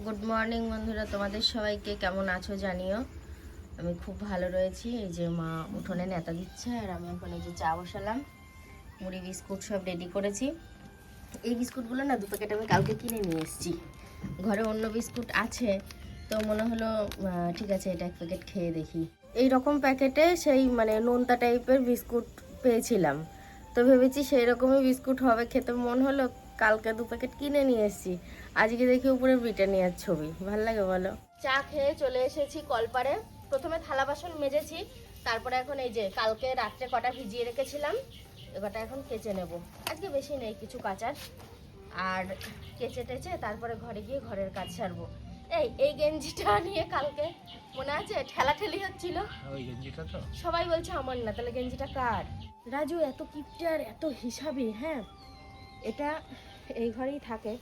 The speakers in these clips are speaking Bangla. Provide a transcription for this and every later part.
গুড মর্নিং বন্ধুরা, তোমাদের সবাইকে কেমন আছো জানিও। আমি খুব ভালো রয়েছি। এই যে মা উঠোনে নেতা দিচ্ছে আর আমি এখন এই যে চা বসালাম, মুড়ি বিস্কুট সব রেডি করেছি। এই বিস্কুটগুলো না 2 প্যাকেট আমি কালকে কিনে নিয়ে এসেছি। ঘরে অন্য বিস্কুট আছে, তো মনে হলো ঠিক আছে এটা 1 প্যাকেট খেয়ে দেখি। এই রকম প্যাকেটে সেই মানে নোনতা টাইপের বিস্কুট পেয়েছিলাম, তো ভেবেছি সেই রকমই বিস্কুট হবে, খেতে মন হলো, কালকে 2 প্যাকেট কিনে নিয়ে এসেছি। আজকে দেখি উপরে ব্রিটানিয়ার ছবি, ভাল লাগে বলো। চা খেয়ে চলে এসেছি কলপারে। প্রথমে থালা বাসন মেজেছি, তারপরে এখন এই যে কালকে রাত্রে কটা ভিজিয়ে রেখেছিলাম, এ কটা এখন কেচে নেব। আজকে বেশি নেই, কিছু কাচার, আর কেচে টেচে তারপরে ঘরে গিয়ে ঘরের কাজ সারবো। এই গেঞ্জিটা নিয়ে কালকে মনে আছে ঠেলাঠেলি হচ্ছিল, ওই গেঞ্জিটা তো সবাই বলছে আমার না, তাহলে গেঞ্জিটা কার? রাজু এত কিপটার, এত হিসাবি। হ্যাঁ, এটা এই ঘরেই থাকে,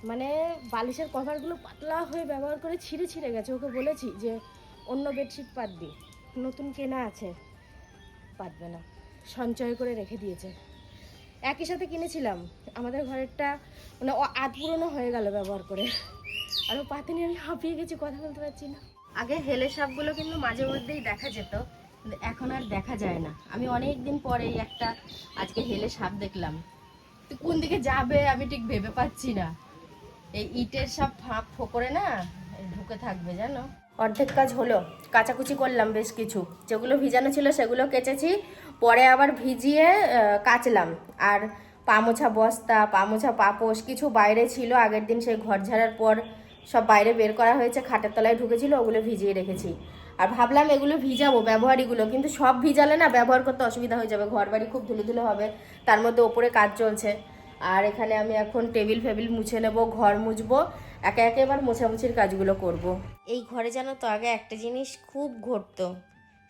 মানে বালিশের কভারগুলো পাতলা হয়ে ব্যবহার করে ছিঁড়ে ছিঁড়ে গেছে। ওকে বলেছি যে অন্য বেডশিট পাতবি, নতুন কেনা আছে, পাতবে না, সঞ্চয় করে রেখে দিয়েছে। একই সাথে কিনেছিলাম, আমাদের ঘরেরটা মানে আধ পুরনো হয়ে গেল ব্যবহার করে, আর ও পাতেনি। আমি হাঁপিয়ে গেছি, কথা বলতে পারছি না। আগে হেলে সাপগুলো কিন্তু মাঝে মধ্যেই দেখা যেত, কিন্তু এখন আর দেখা যায় না। আমি অনেক দিন পরে একটা আজকে হেলে সাপ দেখলাম। তো কোন দিকে যাবে আমি ঠিক ভেবে পাচ্ছি না। এই ইটের সব ফাঁক ফোকরে না ঢুকে থাকবে জানো। অর্ধেক কাজ হলো, কাচাকুচি করলাম বেশ কিছু, যেগুলো ভিজানো ছিল সেগুলো কেচেছি, পরে আবার ভিজিয়ে কাচলাম। আর পামোছা বস্তা, পামোছা পাপোশ কিছু বাইরে ছিল, আগের দিন সেই ঘর ঝাড়ার পর সব বাইরে বের করা হয়েছে, খাটের তলায় ঢুকেছিল, ওগুলো ভিজিয়ে রেখেছি। আর ভাবলাম এগুলো ভিজাবো ব্যবহারীগুলো, কিন্তু সব ভিজালে না ব্যবহার করতে অসুবিধা হয়ে যাবে, ঘর বাড়ি খুব ধুলো ধুলো হবে, তার মধ্যে ওপরে কাজ চলছে। আর এখানে আমি এখন টেবিল ফেবিল মুছে নেব, ঘর মুছবো, একে একে এবার মোছামুছির কাজগুলো করব। এই ঘরে জানো তো আগে একটা জিনিস খুব ঘটতো,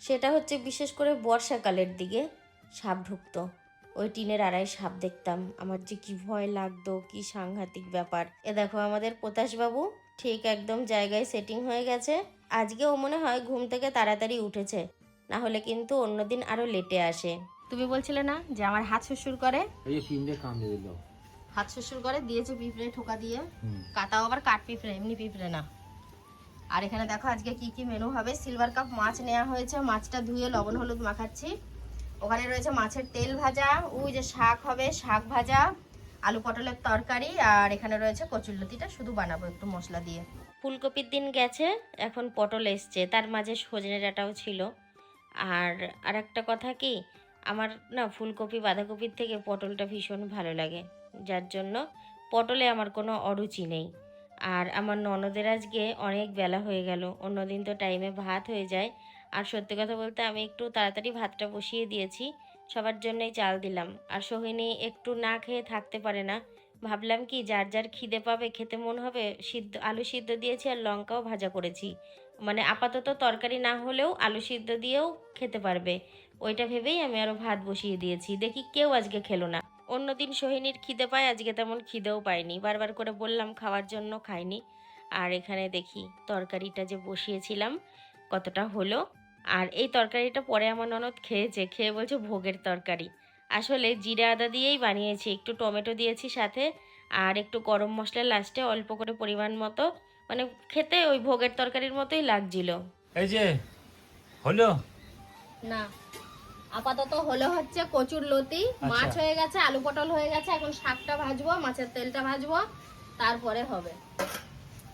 সেটা হচ্ছে বিশেষ করে বর্ষাকালের দিকে সাপ ঢুকতো। ওই টিনের আড়ায় সাপ দেখতাম, আমার যে কি ভয় লাগতো, কি সাংঘাতিক ব্যাপার। এ দেখো আমাদের পোতাশবাবু ঠিক একদম জায়গায় সেটিং হয়ে গেছে। আজকে ও মনে হয় ঘুম থেকে তাড়াতাড়ি উঠেছে, না হলে কিন্তু অন্যদিন আরো লেটে আসে। তুমি বলছিলে না যে আমার হাত শ্বশুর করে, হাত শ্বশুর করে দিয়েছে পিঁপড়ে ঠোকা দিয়ে, কাটাও আবার কাঠ পিঁপড়ে, এমনি পিঁপড়ে না। আর এখানে দেখো আজকে কি কি মেনু হবে। সিলভার কাপ মাছ নেওয়া হয়েছে, মাছটা ধুয়ে লবণ হলুদ মাখাচ্ছি। ওখানে রয়েছে মাছের তেল ভাজা, ওই যে শাক হবে শাক ভাজা, আলু পটলের তরকারি, আর এখানে রয়েছে কচুরলতিটা শুধু বানাবো একটু মশলা দিয়ে। ফুলকপির দিন গেছে, এখন পটল এসছে, তার মাঝে সজনে ডাঁটাও ছিল। আর আরেকটা কথা কি, আমার না ফুলকপি বাঁধাকপির থেকে পটলটা ভীষণ ভালো লাগে, যার জন্য পটলে আমার কোনো অরুচি নেই। আর আমার ননদের আজকে অনেক বেলা হয়ে গেল, অন্যদিন তো টাইমে ভাত হয়ে যায়। আর সত্যি কথা বলতে আমি একটু তাড়াতাড়ি ভাতটা বসিয়ে দিয়েছি, সবার জন্যই চাল দিলাম। আর সোহিনী একটু না খেয়ে থাকতে পারে না, ভাবলাম কি যার যার খিদে পাবে, খেতে মন হবে, সিদ্ধ আলু সিদ্ধ দিয়েছি আর লঙ্কাও ভাজা করেছি, মানে আপাতত তরকারি না হলেও আলু সিদ্ধ দিয়েও খেতে পারবে, ওইটা ভেবেই আমি আরও ভাত বসিয়ে দিয়েছি। দেখি কেউ আজকে খেলো না। অন্যদিন সোহিনীর খিদে পায়, আজকে তেমন খিদেও পায়নি, বারবার করে বললাম খাওয়ার জন্য, খায়নি। আর এখানে দেখি তরকারিটা যে বসিয়েছিলাম কতটা হলো। আর এই তরকারিটা পরে আমার ননদ খেয়েছে, খেয়ে বলছে ভোগের তরকারি। আসলে জিরে আদা দিয়েই বানিয়েছি, একটু টমেটো দিয়েছি সাথে, আর একটু গরম মশলা লাস্টে অল্প করে পরিমাণ মতো, মানে খেতে ওই ভোগের তরকারির মতোই লাগছিল। এই যে হলো না, আপাতত হলো হচ্ছে কচুর লতি, মাছ হয়ে গেছে, আলু পটল হয়ে গেছে, এখন শাকটা ভাজবো, মাছের তেলটা ভাজবো, তারপরে হবে।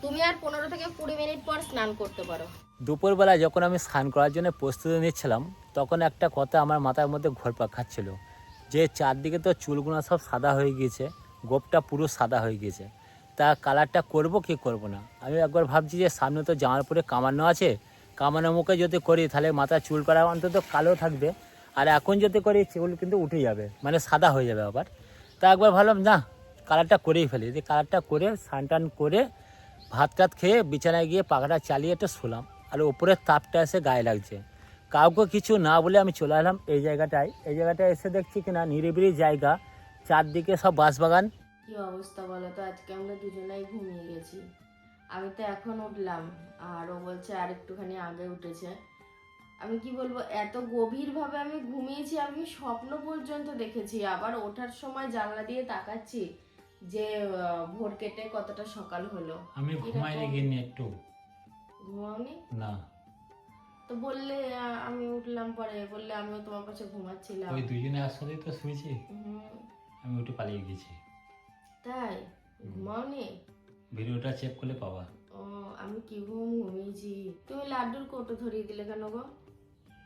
তুমি আর 15 থেকে 20 মিনিট পর স্নান করতে পারো। দুপুরবেলা যখন আমি স্নান করার জন্য প্রস্তুতি নিচ্ছিলাম, তখন একটা কথা আমার মাথার মধ্যে ঘুরপাক খাচ্ছিল, যে চারদিকে তো চুলগুলো সব সাদা হয়ে গিয়েছে, গোপটা পুরো সাদা হয়ে গিয়েছে, তা কালারটা করব কি করব না। আমি একবার ভাবছি যে সামনে তো জামার পরে কামানো আছে, কামানো মুখে যদি করি তাহলে মাথার চুল করা অন্তত কালো থাকবে, আর এখন যদি করি চুল কিন্তু উঠে যাবে, মানে সাদা হয়ে যাবে আবার। তা একবার ভাবলাম না, কালারটা করেই ফেলি। যে কালারটা করে স্নান টান করে ভাত টাত খেয়ে বিছানায় গিয়ে পাখাটা চালিয়ে একটু শুলাম, আর উপরের তাপটা এসে গায়ে লাগছে। কাউকে কিছু না বলে আমি চলে এলাম এই জায়গাটায়। এই জায়গাটায় এসে দেখছি কিনা নিরিবিলি জায়গা, চারদিকে সব বাঁশবাগান। কি অবস্থা বলো তো, আজকে আমরা দুজনেই ঘুমিয়ে গেছি। আমি তো এখন উঠলাম, আর ও বলছে আর একটুখানি আগে উঠেছে। আমি কি বলবো, এত গভীরভাবে আমি ঘুমিয়েছি, আমি স্বপ্ন পর্যন্ত দেখেছি। আবার ওঠার সময় জানলা দিয়ে তাকাচ্ছি, যে ভোর কেটে কতটা সকাল হলো। আমি ঘুমাইনি গিন্নি একটু। ঘুমাওনি? না। তো বললে আমি উঠলাম পরে, বললে আমিও তোমার কাছে ঘুমাচ্ছিলাম। ওই দুজনে একসাথেই তো শুয়েছি, হুম, আমি উঠে পালিয়ে গেছি। তাই? ঘুমাওনি? ভিডিওটা চেক করলে পাবা। ও, আমি কি ঘুমিয়েছি। তুমি লাড্ডুর কৌটো ধরিয়ে দিলে কেন গো?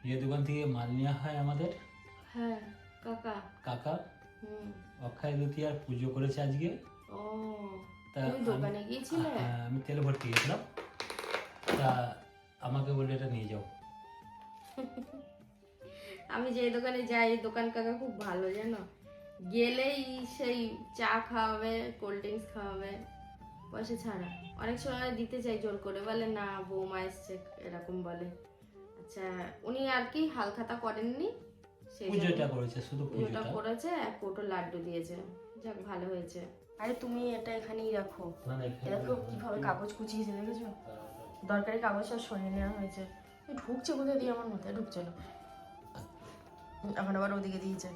যে দোকান থেকে মাল নেওয়া হয় আমাদের, হ্যাঁ, কাকা। কাকা হুম। অক্ষয় তৃতীয়ার পুজো করেছে আজকে। ও, তা তুমি দোকানে গিয়েছিলে? হ্যাঁ, আমি তেল ভরতে গেছিলাম, তা আমাকে বললে এটা নিয়ে যাও। আমি যে দোকানে যাই, এই দোকান কাকা খুব ভালো জানো। গেলেই সেই চা খাওয়াবে, কোল্ড ড্রিঙ্কস খাওয়াবে, পয়সা ছাড়া। অনেক সময় দিতে চাই জোর করে, বলে না বৌমা এসছে, এরকম বলে। আচ্ছা, উনি আর কি হালখাতা করেননি, সেই পুজোটা করেছে, শুধু পুজোটা পুজোটা। করেছে, এক কৌটো লাড্ডু দিয়েছে। যাক, ভালো হয়েছে। আরে তুমি এটা এখানেই রাখো। না না, এখানে দেখো কিভাবে কাগজ কুচিয়েছে, দেখেছো? দরকারি কাগজ সব সরিয়ে নেওয়া হয়েছে। ঢুকছে কোথায় দিয়ে, আমার মাথায় ঢুকছে না। এখন আবার ওদিকে দিয়েছে।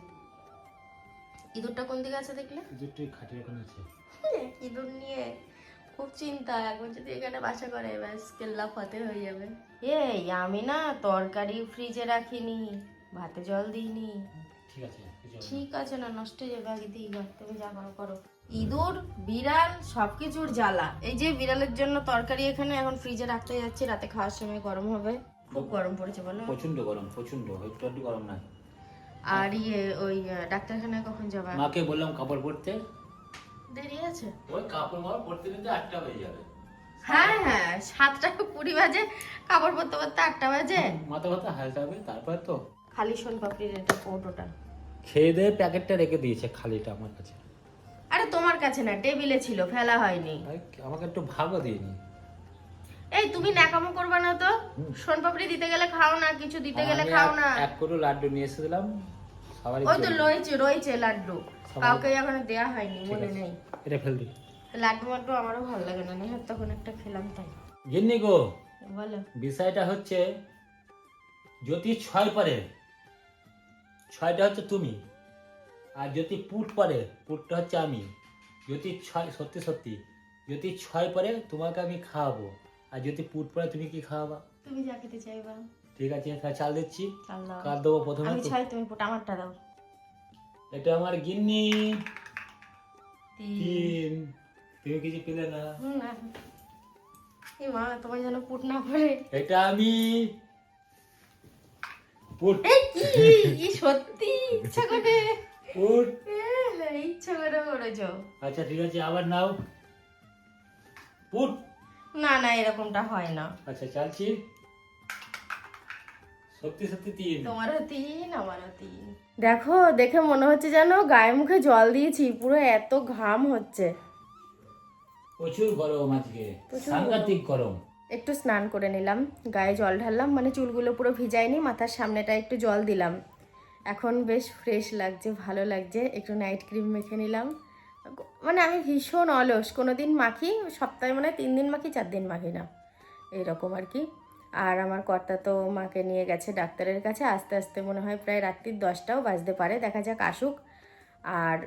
ইঁদুরটা কোন দিকে আছে দেখলে? দুটোই খাটের ওখানে আছে। ইঁদুর নিয়ে খুব চিন্তা। এখন যদি এখানে বাসা করে, ব্যাস কেল্লা ফতে হয়ে যাবে। এই আমি না তরকারি ফ্রিজে রাখিনি, ভাতে জল দিইনি। ঠিক আছে, কিছু হবে না। ঠিক আছে না, নষ্ট হয়ে যাবে, আগে দিই গা, তুমি যা করো করো। ইঁদুর, বিড়াল, সবকিছুর জ্বালা। এই যে বিড়ালের জন্য তরকারি এখানে এখন ফ্রিজে রাখতে যাচ্ছি, রাতে খাওয়ার সময় গরম হবে। খুব গরম পড়েছে বলো। প্রচন্ড গরম, প্রচন্ড, একটু একটু গরম না। আর ওই ডাক্তারখানায় কখন যাবা? মাকে বললাম কাপড় পরতে, দেরি আছে। ওই কাপড় মাপড় পরতে নিতে 8টা হয়ে যাবে। হ্যাঁ হ্যাঁ, 7টা 20 বাজে, কাপড় পরতে পরতে 8টা বাজে। মাথা ব্যথা হালকা হবে, তারপর তো খালি শোন পাপড়ির এটা কৌটোটা। খেয়ে দিয়ে প্যাকেটটা রেখে দিয়েছে খালিটা আমার কাছে। আরে তোমার কাছে না, টেবিলে ছিল, ফেলা হয়নি। আমাকে একটু ভাগও দিইনি। এই তুমি ন্যাকামো করবা না তো। শোন পাপড়ি দিতে গেলে খাও না, কিছু দিতে গেলে আমি খাও না। এক কোটো লাড্ডু নিয়ে এসেছিলাম সবারই ওই তো জন্য। রয়েছে লাড্ডু, কাউকে এখন দেয়া হয়নি, ঠিক মনে আছে, নেই। এটা ফেল দি। লাড্ডু মাড্ডু আমারও ভালো লাগে না, নেহাত তখন একটা খেলাম তাই। গিন্নি গো, বলো। বিষয়টা হচ্ছে যদি 6 পরে, 6টা হচ্ছে তুমি, আর যদি পুট পরে, পুটটা হচ্ছে আমি। যদি 6, সত্যি সত্যি যদি 6 পরে তোমাকে আমি খাওয়াবো, আর যদি পুট পরে তুমি কি খাওয়াবা? তুমি যা খেতে চাইবা। ঠিক আছে, তাহলে চাল দিচ্ছি। চাল দাও। কার দেবো প্রথমে? আমি ছাই, তুমি পুট আমারটা দাও। এটা আমার গিন্নি 3। 3। তুমি কিছু পেলে না। না, এই মা তোমার যেন পুট না পড়ে। এটা আমি পুট। এই কি সত্যি ইচ্ছা করে? পুট। ইচ্ছা করে করেছো? আচ্ছা ঠিক আছে, আবার নাও পুট। না না, এরকমটা হয় না। আচ্ছা চালছি, সত্যি সত্যি 3। তোমারও 3, আমারও 3। দেখো, দেখে মনে হচ্ছে যেন গায়ে মুখে জল দিয়েছি, পুরো এত ঘাম হচ্ছে। প্রচুর গরম আজকে, প্রচুর সাংঘাতিক গরম। একটু স্নান করে নিলাম, গায়ে জল ঢাললাম, মানে চুলগুলো পুরো ভিজাইনি, মাথার সামনেটা একটু জল দিলাম। এখন বেশ ফ্রেশ লাগছে, ভালো লাগছে। একটু নাইট ক্রিম মেখে নিলাম। মানে আমি ভীষণ অলস, কোনো দিন মাখি, সপ্তাহে মানে 3 দিন মাখি, 4 দিন মাখি না, এইরকম আর কি। আর আমার কর্তা তো মাকে নিয়ে গেছে ডাক্তারের কাছে, আস্তে আস্তে মনে হয় প্রায় রাত্রির 10টাও বাজতে পারে, দেখা যাক আসুক। আর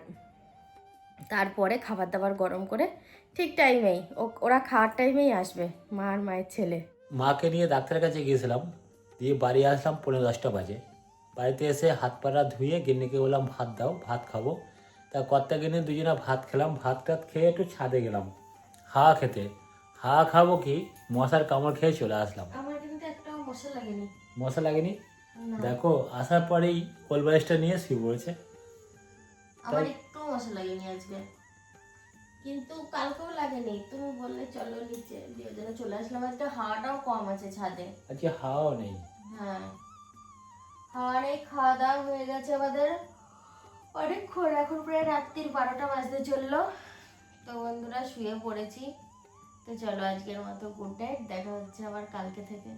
তারপরে খাবার দাবার গরম করে ঠিক টাইমেই, ওরা খাওয়ার টাইমেই আসবে, মা আর মায়ের ছেলে। মাকে নিয়ে ডাক্তারের কাছে গিয়েছিলাম, দিয়ে বাড়ি আসলাম 9:45 বাজে। বাড়িতে এসে হাত পাটা ধুয়ে গিন্নিকে বললাম ভাত দাও, ভাত খাবো। তা কর্তা গিন্নি দুজনে ভাত খেলাম, ভাত টাত খেয়ে একটু ছাদে গেলাম হাওয়া খেতে। হাওয়া খাবো কি, মশার কামড় খেয়ে চলে আসলাম। আমার কিন্তু একটাও মশা লাগেনি। মশা লাগেনি? দেখো, আসার পরেই কোলবালিশটা নিয়ে শুয়ে পড়েছে। আমার একটু মশা লাগেনি আজকে, কিন্তু কালকেও লাগেনি। তুমি বললে চলো নিচে, দিয়ে জন্য চলে আসলাম। আজকে হাওয়াটাও কম আছে ছাদে। আজকে হাওয়াও নেই। হ্যাঁ, হাওয়া নেই। খাওয়া দাওয়া হয়ে গেছে আমাদের অনেকক্ষণ, এখন প্রায় রাত্রির 12টা বাজতে চললো। তো বন্ধুরা শুয়ে পড়েছি। তো চলো আজকের মতো গুড নাইট, দেখা হচ্ছে আবার কালকে থেকে।